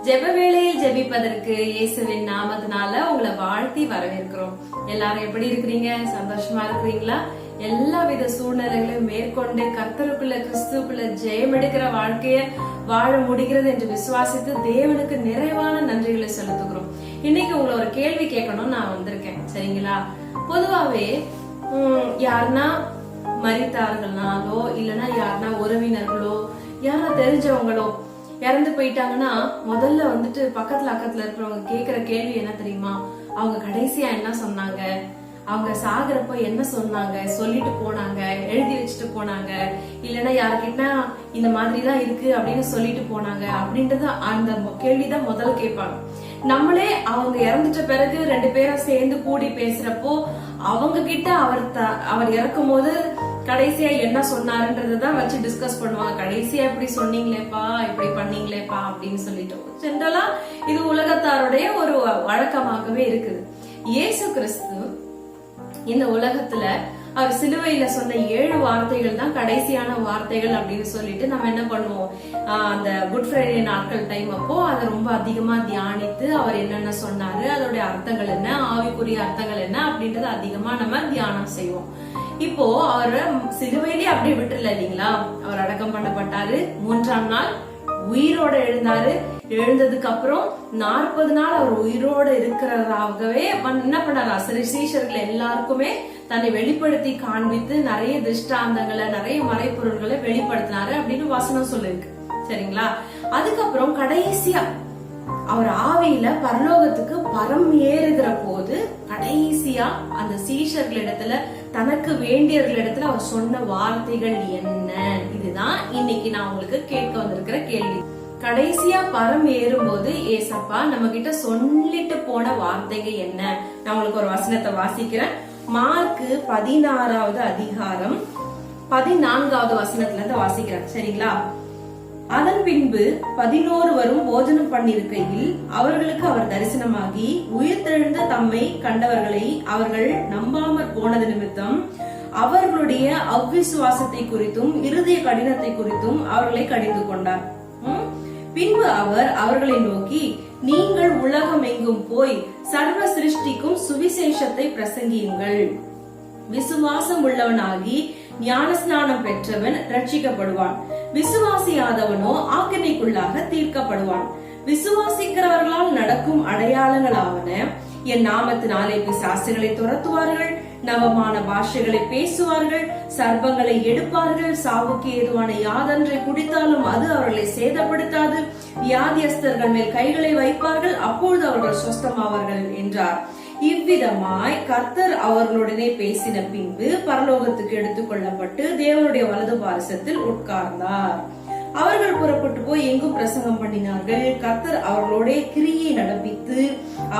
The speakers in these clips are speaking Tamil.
ஜெப வேளையில் ஜெபிப்பதற்கு இயேசுவின் நாமத்தினால உங்களை வாழ்த்தி வரவேற்கிறோம். எல்லாரும் எப்படி இருக்கிறீங்க? சந்தோஷமா இருக்கிறீங்களா? எல்லா வித சூழ்நிலைகளையும் மேற்கொண்டு கர்த்தருக்குள்ள கிறிஸ்துக்குள்ள ஜெயம் எடுக்கிற வாழ்க்கைய வாழ முடிகிறது என்று விசுவாசித்து தேவனுக்கு நிறைவான நன்றிகளை செலுத்துகிறோம். இன்னைக்கு உங்களை ஒரு கேள்வி கேட்கணும் நான் வந்திருக்கேன். சரிங்களா? பொதுவாவே யாருன்னா மரித்தார்கள்னாலோ இல்லைன்னா யாருன்னா உறவினர்களோ யாரா தெரிஞ்சவங்களோ இறந்து போயிட்டாங்கன்னா முதல்ல வந்துட்டு பக்கத்துல அக்கத்துல இருக்கிறவங்க கேக்குற கேள்வி என்ன தெரியுமா? அவங்க கடைசியா என்ன சொன்னாங்க, அவங்க சாகுறப்ப என்ன சொன்னாங்க, சொல்லிட்டு போனாங்க, எழுதி வச்சுட்டு போனாங்க, இல்லைன்னா யாருக்கிட்ட இந்த மாதிரிதான் இருக்கு அப்படின்னு சொல்லிட்டு போனாங்க அப்படின்றது அந்த கேள்விதான் முதல்ல கேட்பாங்க. நம்மளே அவங்க இறந்துட்ட பிறகு ரெண்டு பேரும் சேர்ந்து கூடி பேசுறப்போ அவங்க கிட்ட அவர் இறக்கும் போது கடைசியா என்ன சொன்னாருன்றதான் வச்சு டிஸ்கஸ் பண்ணுவாங்க. கடைசியா இப்படி சொன்னீங்களேப்பா, இப்படி பண்ணீங்களேப்பா அப்படின்னு சொல்லிட்டு ஜென்ரலா இது உலகத்தாருடைய ஒரு வழக்கமாகவே இருக்குது. இயேசு கிறிஸ்து இந்த உலகத்துல அவர் சிலுவையில சொன்ன 7 வார்த்தைகள் தான் கடைசியான வார்த்தைகள் அப்படின்னு சொல்லிட்டு நம்ம என்ன பண்ணுவோம், அந்த குட் ஃப்ரைடே நாட்கள் டைம் அப்போ அதை ரொம்ப அதிகமா தியானித்து அவர் என்னென்ன சொன்னாரு, அதோடைய அர்த்தங்கள் என்ன, ஆவிக்குரிய அர்த்தங்கள் என்ன அப்படின்றத அதிகமா நம்ம தியானம் செய்வோம். இப்போ அவர் சிலுவையிலே அப்படியே விட்டுல இல்லீங்களா, அவர் அடக்கம் பண்ணப்பட்டாரு, 3ஆம் நாள் உயிரோட எழுந்தாரு. எழுந்ததுக்கு அப்புறம் 40 நாள் அவர் உயிரோட இருக்கிறதாகவே என்ன பண்ணாரு, சீஷர்கள் எல்லாருக்குமே தன்னை வெளிப்படுத்தி காண்பித்து நிறைய திருஷ்டாந்தங்களை நிறைய மறைப்பொருள்களை வெளிப்படுத்தினாரு அப்படின்னு வசனம் சொல்லிருக்கு. சரிங்களா? அதுக்கப்புறம் கடைசியா அவர் ஆவியில பரலோகத்துக்கு பரம் ஏறுகிற போது கடைசியா அந்த சீஷர்களிடத்துல தனக்கு வேண்டியவர்களிடத்துல அவர் சொன்ன வார்த்தைகள் என்ன, இதுதான் இன்னைக்கு நான் உங்களுக்கு கேட்க வந்திருக்கிற கேள்வி. கடைசியா பரம் ஏறும்போது ஏசப்பா நம்ம கிட்ட சொல்லிட்டு போன வார்த்தைகள் என்ன? நான் உங்களுக்கு ஒரு வசனத்தை வாசிக்கிறேன். மார்க்கு 16வது அதிகாரம் 14வது வசனத்துல இருந்து வாசிக்கிறேன். சரிங்களா? அதன் பின்பு 11 வரும் போஜனம் பண்ணிருக்கையில் அவர்களுக்கு அவர் தரிசனமாகி உயிர்த்தெழுந்த தம்மை கண்டவர்களை அவர்கள் நம்பாமற் போனது நிமித்தம் அவர்களுடைய அவ்விசுவாசத்தை குறித்தும் இருதய கடினத்தை குறித்தும் அவர்களை கடிந்து கொண்டார். பின்பு அவர் அவர்களை நோக்கி, நீங்கள் உலகம் எங்கும் போய் சர்வ சிருஷ்டிக்கும் சுவிசேஷத்தை பிரசங்கியுங்கள். விசுவாசம் உள்ளவனாகி ஞானஸ்நானம் பெற்றவன் ரட்சிக்கப்படுவான், விசுவாசியாதவனோ ஆக்கினைக்குள்ளாக தீர்க்கப்படுவான். விசுவாசிக்கிறவர்களால் நடக்கும் அடையாளங்களாவன, என் நாமத்தினாலே பிசாசுகளை துரத்துவார்கள், நவமான பாஷைகளை பேசுவார்கள், சர்ப்பங்களை எடுப்பார்கள், சாவுக்கு ஏதுவான யாதொன்றை குடித்தாலும் அது அவர்களை சேதப்படுத்தாது, வியாதியஸ்தர்கள் மேல் கைகளை வைப்பார்கள், அப்பொழுது அவர்கள் சுஸ்தமாவார்கள் என்றார். இவ்விதமாய் கர்த்தர் அவர்களுடனே பேசின பின்பு பரலோகத்துக்கு எடுத்துக் கொள்ளப்பட்டு தேவனுடைய வலது பாரிசத்தில் உட்கார்ந்தார். அவர்கள் புறப்பட்டு போய் எங்கும் பிரசங்கம் பண்ணினார்கள். கர்த்தர் அவர்களோட கிரியை நடப்பித்து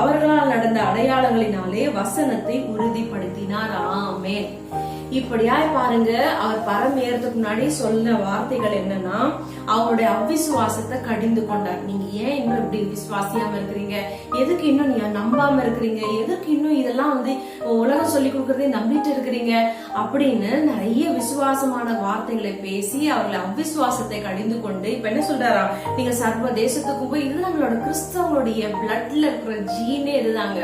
அவர்களால் நடந்த அடையாளங்களினாலே வசனத்தை உறுதிப்படுத்தினார். ஆமென். இப்படியாய் பாருங்க, அவர் பரம் ஏறதுக்கு முன்னாடி சொன்ன வார்த்தைகள் என்னன்னா, அவங்களுடைய அவ்விசுவாசத்தை கடிந்து கொண்டார். நீங்க ஏன் இன்னும் இப்படி விசுவாசியாம இருக்கிறீங்க, எதுக்கு இன்னும் நீங்க நம்பாம இருக்கிறீங்க, எதுக்கு இன்னும் இதெல்லாம் உலகம் சொல்லி கொடுக்கறதே நம்பிட்டு இருக்கிறீங்க அப்படின்னு நிறைய விசுவாசமான வார்த்தைகளை பேசி அவர்களை அவ்விசுவாசத்தை கடிந்து கொண்டு இப்ப என்ன சொல்றாரா, நீங்க சர்வ தேசத்துக்கும் போய், இது நம்மளோட கிறிஸ்தவனுடைய பிளட்ல இருக்கிற ஜீனே இதுதாங்க.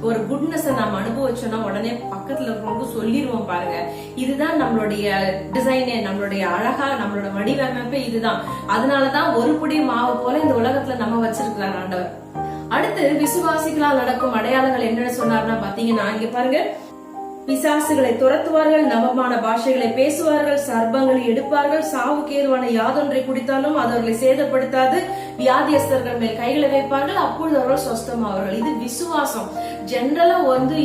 ஒரு குட்னஸ் நாம அனுபவிச்சோம்னா உடனே பக்கத்துல இருக்கிறவங்க சொல்லிடுவோம். பாருங்க, இதுதான் நம்மளுடைய டிசைனே, நம்மளுடைய அழகா நம்மளோட வடிவமைப்பே இதுதான். அதனாலதான் ஒரு புடி மாவு போல இந்த உலகத்துல நம்ம வச்சிருக்கிறார் ஆண்டவர். அடுத்து விசுவாசிகளால் நடக்கும் அடையாளங்கள் என்னன்னு சொன்னார்னா பாத்தீங்கன்னா, இங்க பாருங்க, பிசாசுகளை துரத்துவார்கள், நவமான பாஷைகளை பேசுவார்கள், சர்ப்பங்களை எடுப்பார்கள், சாவுக்கு ஏதுவான யாதொன்றை குடித்தாலும் அது அவர்களை சேதப்படுத்தாது, வியாதியஸ்தர்கள் மேல் கைகளை வைப்பார்கள், அப்பொழுது அவர்கள் சொஸ்தமாவார்கள். இது விசுவாசம். ஜெனரலா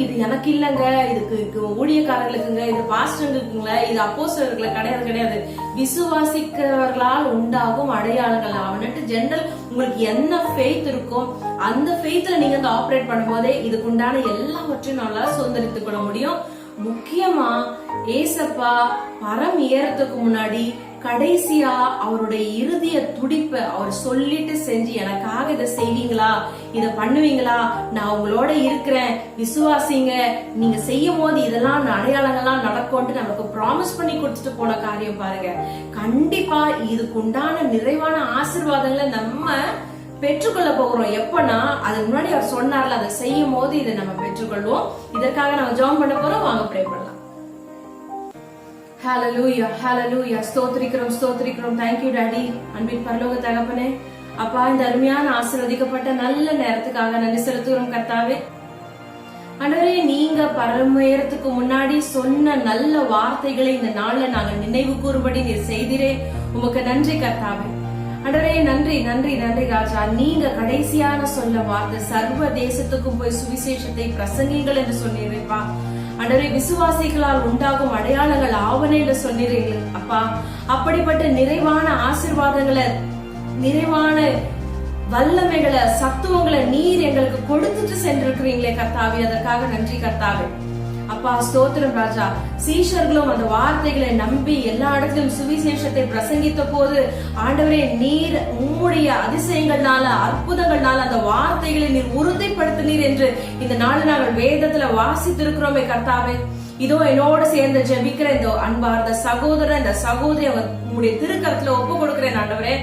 இது எனக்கு இல்லங்க, இதுக்கு ஊழியக்காரர்களுக்குங்க, இது பாஸ்டர்களுக்குங்க, இது அப்போஸ்தலர்களுக்கு கிடையாது. விசுவாசிக்கிறவர்களால் உண்டாகும் அடையாளங்கள் அவனுட்டு ஜெனரல் உங்களுக்கு என்ன ஃபெய்த் இருக்கோ அந்த ஃபெய்த்ல நீங்க ஆபரேட் பண்ணும் போதே இதுக்குண்டான எல்லாவற்றையும் நல்லா சுதந்திரித்துக் கொள்ள முடியும். முக்கியமா ஏசப்பா பரம் ஏறதுக்கு முன்னாடி கடைசியா அவருடைய இறுதிய துடிப்பை அவர் சொல்லிட்டு செஞ்சு, எனக்காக இதை செய்வீங்களா, இதை பண்ணுவீங்களா, நான் உங்களோட இருக்கிறேன், விசுவாசிங்க, நீங்க செய்யும் போது இதெல்லாம் அடையாளங்கள்லாம் நடக்கும்ட்டு நமக்கு ப்ராமிஸ் பண்ணி கொடுத்துட்டு போன காரியம் பாருங்க. கண்டிப்பா இதுக்கு உண்டான நிறைவான ஆசீர்வாதங்களை நம்ம பெற்றுக்கொள்ள போகிறோம். எப்பனா அதுக்கு முன்னாடி அவர் சொன்னார்ல, அதை செய்யும் போது இதை நம்ம பெற்றுக்கொள்வோம். இதற்காக நம்ம ஜெபம் பண்ண போறோம். வாங்க ப்ரே பண்ணலாம். ஹalleluya ஹalleluya. ஸ்தோத்திரிக்கிறோம் ஸ்தோத்திரிக்கிறோம். Thank you daddy. அன்பின் பரலோக தகப்பனே, அப்பா, இந்த அருமையான ஆசீர்வதிக்கப்பட்ட நல்ல நேரத்துக்காக நன்றி செலுத்துகிறோம் கர்த்தாவே. ஆண்டவரே, நீங்க பரமேறதுக்கு முன்னாடி சொன்ன நல்ல வார்த்தைகளை இந்த நாள்ல நாங்க நினைவு கூறும்படி நீர் செய்திரே. உமக்கு நன்றி கர்த்தாவே. ஆண்டவரே, நன்றி நன்றி நன்றி ராஜா. நீங்க கடைசியான சொல்ல வார்த்தை சர்வ தேசத்துக்கும் போய் சுவிசேஷத்தை பிரசங்கிங்கள் என்று சொன்னீரேப்பா. ஆண்டவரே, விசுவாசிகளால் உண்டாகும் அடையாளங்கள் ஆவன என்று சொன்னீர்கள் அப்பா. அப்படிப்பட்ட நிறைவான ஆசீர்வாதங்களை, நிறைவான வல்லமைகளை, சத்துவங்களை நீர் எங்களுக்கு கொடுத்துட்டு சென்றிருக்கிறீங்களே கர்த்தாவே, அதற்காக நன்றி கர்த்தாவே. அப்பா ஸ்தோத்திரம் ராஜா. சீஷர்களும் அந்த வார்த்தைகளை நம்பி எல்லா இடத்திலும் சுவிசேஷத்தை பிரசங்கித்த போது ஆண்டவரே, நீர் உம்முடைய அதிசயங்கள்னால, அற்புதங்கள்னால அந்த வார்த்தைகளை நீர் உறுதிப்படுத்தினீர் என்று இந்த நாள் நாங்கள் வேதத்துல வாசித்திருக்கிறோமே கர்த்தாவே. இதோ என்னோட சேர்ந்து ஜெபிக்கிற இந்த அன்பார்ந்த சகோதரன், இந்த சகோதரி உங்களுடைய திருக்கரத்துல ஒப்பு கொடுக்கிறேன் ஆண்டவரே.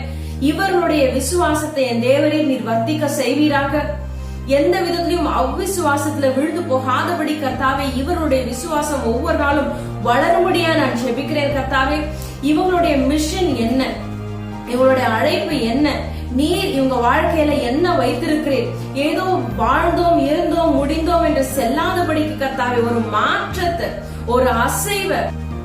இவர்களுடைய விசுவாசத்தை என் தேவரே நீர் வர்த்திக்க செய்வீராக. எந்த விதத்திலும் அவ்விசுவாசத்துல விழுந்து போகாதபடி கர்த்தாவே, இவருடைய விசுவாசம் ஒவ்வொரு நாளும் வளரும்படியா நான் ஜெபிக்கிறேன் கர்த்தாவே. இவங்களுடைய மிஷன் என்ன, இவங்களுடைய அழைப்பு என்ன, நீர் இவங்க வாழ்க்கையில என்ன வைத்திருக்கிறேன், ஏதோ வாழ்ந்தோம் இருந்தோம் முடிந்தோம் என்று செல்லாதபடிக்கு கர்த்தாவே ஒரு மாற்றத்தை, ஒரு அசைவ,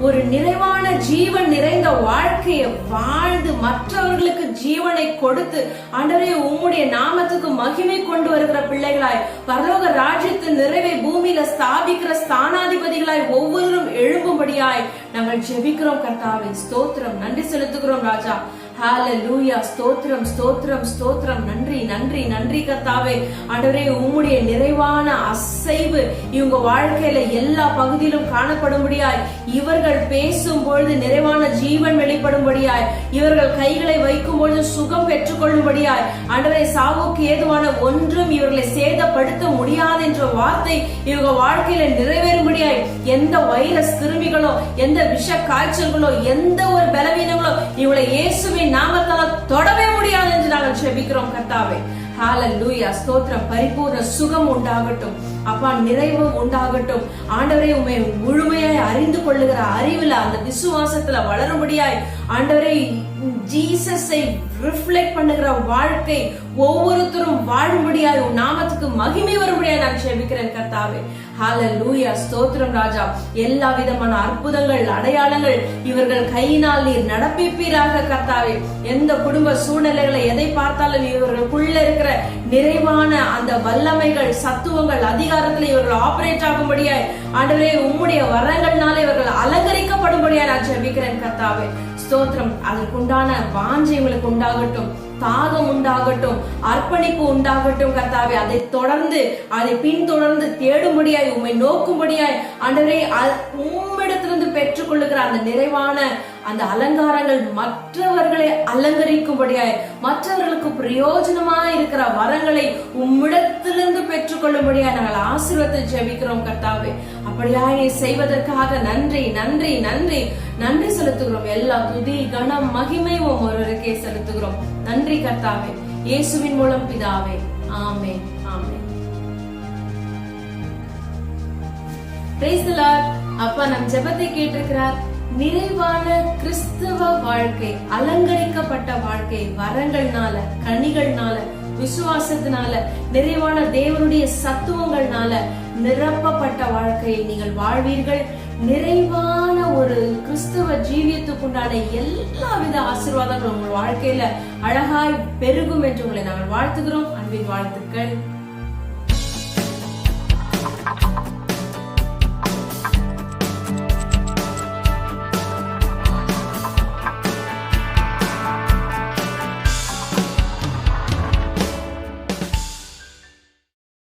ஒரு நிறைவான ஜீவன் நிறைந்த வாழ்க்கையை வாழ்ந்து மற்றவர்களுக்கு ஜீவனை கொடுத்து ஆண்டவரே உம்முடைய நாமத்துக்கு மகிமை கொண்டு வருகிற பிள்ளைகளாய், பரலோக ராஜ்யத்தின் நிறைவை பூமியில ஸ்தாபிக்கிற ஸ்தானாதிபதிகளாய் ஒவ்வொருவரும் எழும்பும்படியாய் நாங்கள் ஜெபிக்கிறோம் கர்த்தாவே. ஸ்தோத்திரம், நன்றி செலுத்துகிறோம் ராஜா. ஹalleluya. ஸ்தோத்திரம் ஸ்தோத்திரம் ஸ்தோத்திரம். நன்றி நன்றி நன்றி கர்த்தாவே. ஆண்டவரே, உம்முடைய நிறைவான அசைவு இவங்க வாழ்க்கையில எல்லா பகுதியிலும் காணப்படும்படியாய், இவர்கள் பேசும் பொழுது நிறைவான ஜீவன் வெளிப்படும்படியாய், இவர்கள் கைகளை வைக்கும் பொழுது சுகம் பெற்றுக் கொள்ளும்படியாய், ஆண்டவரே, சாவுக்கு ஏதுவான ஒன்றும் இவர்களை சேதப்படுத்த முடியாது என்ற வார்த்தை இவங்க வாழ்க்கையில நிறைவேறும்படியாய், எந்த வைரஸ் கிருமிகளோ, எந்த விஷ காய்ச்சல்களோ, எந்த ஒரு பலவீனங்களோ இவங்களை இயேசுவின் நாமத்தால தொடவே முடியாது என்று நாங்கள் ஜெபிக்கிறோம் கர்த்தாவே. ஹalleluya. ஸ்தோத்திரம். பரிபூர்ண சுகம் உண்டாகட்டும் அப்பா, நிறைவு உண்டாகட்டும் ஆண்டவரே. உம்மை முழுமையாய் அறிந்து கொள்ளுகிற அறிவுல, அந்த விசுவாசத்துல வளரும்படியாய் ஆண்டவரே, ஜீசஸை ரிஃப்ளெக்ட் பண்ணுகிற வாழ்க்கை ஒவ்வொருத்தரும் வாழும்படியாய், உன் நாமத்துக்கு மகிமை வரும்படியாய் நான் ஜெபிக்கிறேன் கர்த்தாவே. ஹalleluya. ஸ்தோத்திரம் ராஜா. எல்லா விதமான அற்புதங்கள், அடையாளங்கள் இவர்கள் கையினால் நீர் நடப்பிப்பீராக கர்த்தாவே. எந்த குடும்ப சூழ்நிலைகளை எதை பார்த்தாலும் இவர்களுக்குள்ள இருக்கிற நிறைவான அந்த வல்லமைகள், சத்துவங்கள், அதிகாரத்தில் இவர்கள் ஆபரேட் ஆகும்படியாய் ஆண்டவரே, உம்முடைய வரங்கள்னால இவர்கள் அலங்கரிக்கப்படும்படியாய் நான் ஜெபிக்கிறேன் கர்த்தாவே. ஸ்தோத்திரம். அதற்குண்டான வாஞ்சை உங்களுக்கு உண்டாகட்டும், தாகம் உண்டாகட்டும், அர்ப்பணிப்பு உண்டாகட்டும் கர்த்தாவே. அதை தொடர்ந்து, அதை பின்தொடர்ந்து தேடும்படியாய், உம்மை நோக்கும்படியாய் ஆண்டவரே, உம்மிடத்திலிருந்து பெற்றுக் கொள்ளுகிற அந்த நிறைவான அந்த அலங்காரங்கள் மற்றவர்களை அலங்கரிக்கும்படியாய், மற்றவர்களுக்கு பிரயோஜனமாய் இருக்கிற வரங்களை உம்மிடத்திலிருந்து பெற்றுக் கொள்ளும்படியாய் நாங்கள் ஆசீர்வாதத்தை ஜெபிக்கிறோம் கர்த்தாவே. அப்படியாய் செய்வதற்காக நன்றி நன்றி நன்றி நன்றி செலுத்துகிறோம். எல்லா துதி கனம் மகிமையும் ஒருவருக்கே செலுத்துகிறோம். நன்றி கர்த்தாவே. இயேசுவின் மூலம் பிதாவே. Amen amen. Praise the Lord. அப்பா நம் ஜெபத்தை கேட்டிருக்கிறார். நிறைவான கிறிஸ்தவ வாழ்க்கை, அலங்கரிக்கப்பட்ட வாழ்க்கை, வரங்கள்னால, கனிகள்னால, விசுவாசத்தினால, நிறைவான தேவனுடைய சத்துவங்கள்னால நிரப்பப்பட்ட வாழ்க்கையை நீங்கள் வாழ்வீர்கள். நிறைவான ஒரு கிறிஸ்தவ ஜீவியத்துக்குண்டான எல்லாவித ஆசீர்வாதங்களும் உங்கள் வாழ்க்கையில அழகாய் பெருகும் என்று உங்களை நாங்கள் வாழ்த்துகிறோம். அன்பின் வாழ்த்துக்கள்.